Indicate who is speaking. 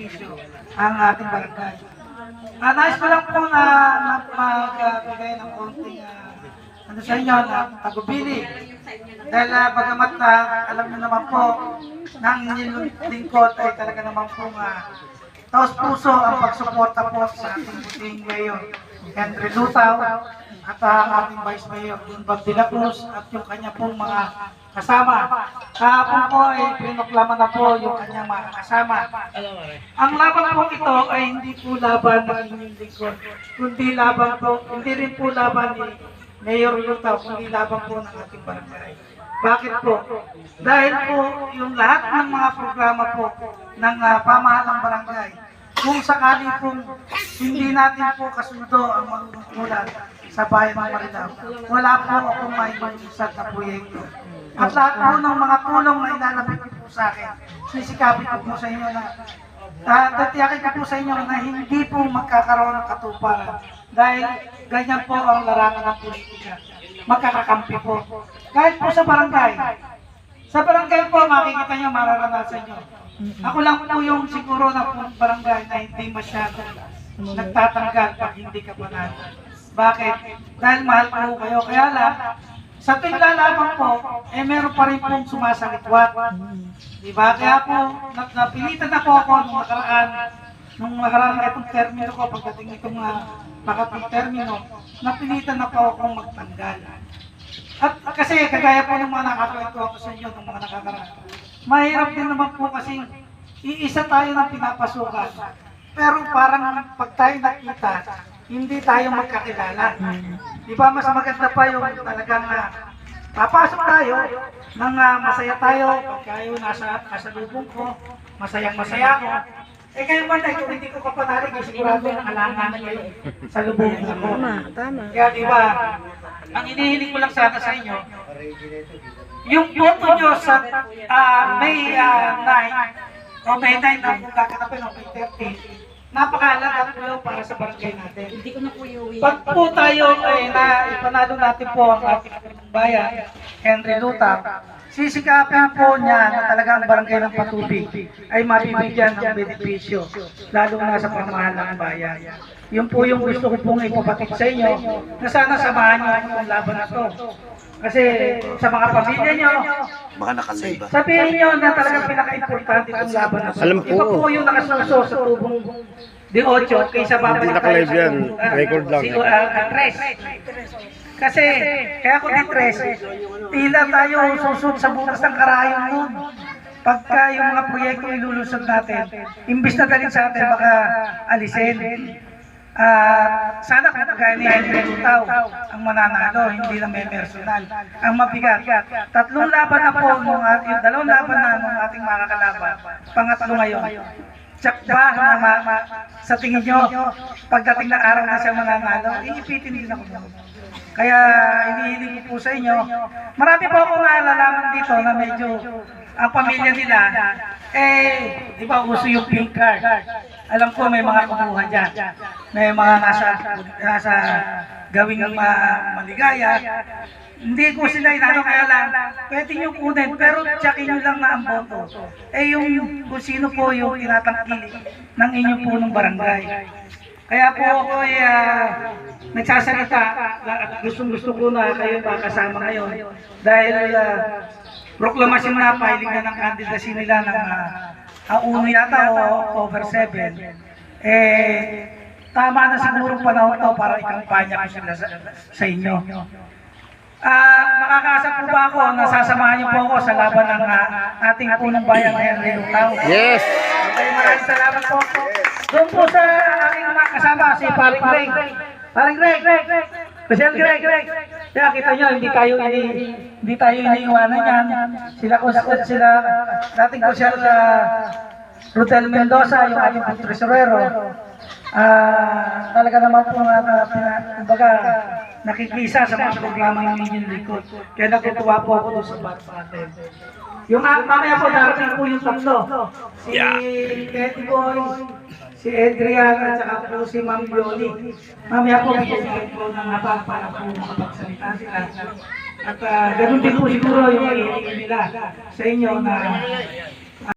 Speaker 1: benepisyo ang ating barangay. Nais ko lang po na magbigay ng konting ano sa inyo na tagubili. Dahil bagamat alam niyo naman po na ang inyong lingkod ay talaga naman po taos puso ang pagsuporta po sa ating buting mayor Henry Lutaw at ang ating Vice Mayor Junbag de la Cruz at yung kanya pong mga kasama. Kahapon po ay pinoklama na po yung kanyang mga kasama. Ang laban po ito ay hindi po laban ng inyong lingkod, kundi laban po, hindi rin po laban ni Mayor Lutaw, kundi laban po ng ating barangay. Bakit po? Dahil po yung lahat ng mga programa po ng pamahalang barangay, kung sakali pong hindi natin po kasundo ang manunungkulan sa bayan ng Marilao, wala po akong may malusad na proyekto. At lahat po ng mga tulong na ilalapit po sa akin, sisikapin ko po sa inyo na tatiyakin ko po sa inyo na hindi po magkakaroon ng katuparan. Dahil ganyan po ang larangan ng politika. Magkakakampi po. Kahit po sa barangay. Sa barangay po, makikita nyo, mararanasan nyo. Ako lang po yung siguro na barangay na hindi masyado nagtatanggal pag hindi ka panalo. Bakit? Dahil mahal po kayo. Kaya lang, sa tuwing lalaban po, meron pa rin pong sumasalitwat. Diba? Kaya po, napilitan na po ako nung nakaraan itong termino ko, pagdating itong pakatong termino, napilitan na po akong magtanggal. At kasi, kagaya po ng mga nakakwento ako sa inyo, ng mga nakakaraan, mahirap din naman po kasi iisa tayo ng pinapasukan. Pero parang pag tayo nakita, hindi tayo magkakilala. Di ba mas maganda pa yung talagang papasok tayo nang masaya tayo. Pag kayo nasa lubong ko, masayang-masaya ako. Eh kayo man, kung hindi ko kapanalig, sigurado na kalangan kayo sa lubong ko.
Speaker 2: Tama.
Speaker 1: Kaya di ba, ang inihiling ko lang sana sa inyo, yung boto nyo sa May 9 o May 9 na kung kakanapin o May 13, napakahalaga po para sa barangay natin.
Speaker 2: Hindi ko na po iuwi.
Speaker 1: Pag po tayo ay ipanalo natin po ang ating bayan, Henry Lutaw, sisikapin po niya na talagang barangay ng Patubig ay mabibigyan ng benepisyo, lalo na sa pamahalang bayan. Yun po yung gusto ko pong ipapatid sa inyo, na sana samahan niyo ang laban na to. Kasi sa mga pamilya nyo,
Speaker 3: Baka nakalive ba?
Speaker 1: sabihin nyo na talagang pinaka-importante itong laban na to.
Speaker 4: Alam ko.
Speaker 1: Iba po yung nakasuso sa tubong D8 kaysa babalik
Speaker 4: Hindi naka-live yan. Record lang.
Speaker 1: Tres. Kasi, kaya ko di tres, tila tayo susod sa butas ng karayong nun. Pagka yung mga proyekto ilulusot natin, imbis na dalhin sa atin, baka alisin. Sana kung kagaya ni Henry Lutaw ang mananalo, hindi na may personal. Ang mabigat, tatlong laban na po, yung dalawang laban na ng ating mga kalaban, pangatlo ngayon. Tsak ba sa tingin nyo, pagdating ng araw na siya mananalo, iipitin din ako doon. Kaya inihiling ko po sa inyo, marami po akong naalalaman dito na medyo ang pamilya nila, di ba uso yung pink card? Alam ko may mga kumuha dyan, may mga nasa gawing maligaya. Hindi ko sila inano, kaya lang, pwede nyo kunin, pero tsakin nyo lang na ang boto. Yung kung sino po yung tinatangkili ng inyo po ng barangay. Kaya po ako nagsasalita at gusto ko na kayo makasama ngayon. Dahil proklamasyon na, filing na ng kandidacy nila ng uno yata o October 7. Tama na siguro panahon to para ikampanya ko sila sa inyo. Makakaasa po ba ako na sasamahan niyo po ako sa laban ng ating punong bayan na Henry Lutaw?
Speaker 4: Yes!
Speaker 1: Okay, maraming salamat po. Doon po sa aking kasama, si Paring Greg. Paring Greg! Kusyal Greg! Kaya kita nyo, hindi tayo iniiwanan yan. Sila dating kusyal Rodel Mendoza, yung ating tresurero. Talaga naman po kumbaga, nakikisa sa mga programa ng inyong likod. Kaya natutuwa po ako doon sa bata natin. Yung mamaya po, darating po yung tatlo. Si Eddie Boy, si Adrian, at saka po si Ma'am Yoli. Mamaya po, bibigyan po ng habang para po makapagsalita sila. At ganun din po siguro yung ihiling nila sa inyo na